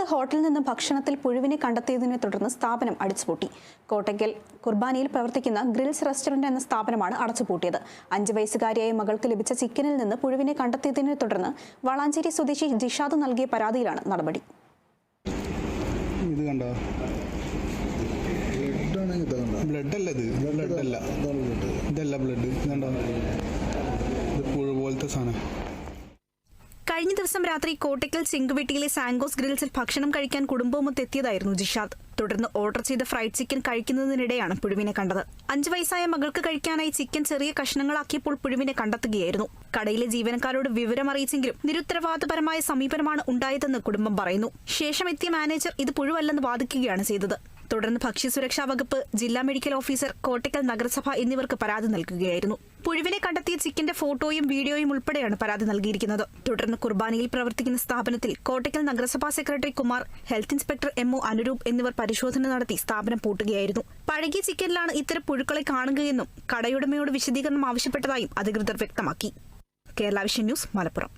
ഹോട്ടലിൽ നിന്ന് ഭക്ഷണത്തിൽ പുഴുവിനെ കണ്ടെത്തിയതിനെ തുടർന്ന് സ്ഥാപനം അടിച്ചുപൂട്ടി. കോട്ടയ്ക്കൽ കുർബാനയിൽ പ്രവർത്തിക്കുന്ന ഗ്രിൽസ് റെസ്റ്റോറന്റ് എന്ന സ്ഥാപനമാണ് അടച്ചുപൂട്ടിയത്. 5 വയസ്സുകാരിയായ മകൾക്ക് ലഭിച്ച ചിക്കനിൽ നിന്ന് പുഴുവിനെ കണ്ടെത്തിയതിനെ തുടർന്ന് വളാഞ്ചേരി സ്വദേശി ജിഷാദ് നൽകിയ പരാതിയിലാണ് നടപടി. കഴിഞ്ഞ ദിവസം രാത്രി കോട്ടയ്ക്കൽ ചെങ്കുവെട്ടിയിലെ സാങ്കോസ് ഗ്രിൽസിൽ ഭക്ഷണം കഴിക്കാൻ കുടുംബവുമൊത്ത് എത്തിയതായിരുന്നു ജിഷാദ്. തുടർന്ന് ഓർഡർ ചെയ്ത ഫ്രൈഡ് ചിക്കൻ കഴിക്കുന്നതിനിടെയാണ് പുഴുവിനെ കണ്ടത്. 5 വയസ്സായ മകൾക്ക് കഴിക്കാനായി ചിക്കൻ ചെറിയ കഷ്ണങ്ങളാക്കിയപ്പോൾ പുഴുവിനെ കണ്ടെത്തുകയായിരുന്നു. കടയിലെ ജീവനക്കാരോട് വിവരം അറിയിച്ചെങ്കിലും നിരുത്തരവാദപരമായ സമീപനമാണ് ഉണ്ടായതെന്ന് കുടുംബം പറയുന്നു. ശേഷം എത്തിയ മാനേജർ ഇത് പുഴുവല്ലെന്ന് വാദിക്കുകയാണ് ചെയ്തത്. തുടർന്ന് ഭക്ഷ്യസുരക്ഷാ വകുപ്പ്, ജില്ലാ മെഡിക്കൽ ഓഫീസർ, കോട്ടയ്ക്കൽ നഗരസഭ എന്നിവർക്ക് പരാതി നൽകുകയായിരുന്നു. പുഴുവിനെ കണ്ടെത്തിയ ചിക്കന്റെ ഫോട്ടോയും വീഡിയോയും ഉൾപ്പെടെയാണ് പരാതി നൽകിയിരിക്കുന്നത്. തുടർന്ന് കുർബാനയിൽ പ്രവർത്തിക്കുന്ന സ്ഥാപനത്തിൽ കോട്ടയ്ക്കൽ നഗരസഭാ secretary Kumar, health inspector MO Anuroop എന്നിവർ പരിശോധന നടത്തി സ്ഥാപനം പൂട്ടുകയായിരുന്നു. പഴകിയ ചിക്കനിലാണ് ഇത്തരം പുഴുക്കളെ കാണുകയെന്നും കടയുടമയോട് വിശദീകരണം ആവശ്യപ്പെട്ടതായും അധികൃതർ വ്യക്തമാക്കി. Kerala vision news, Malappuram.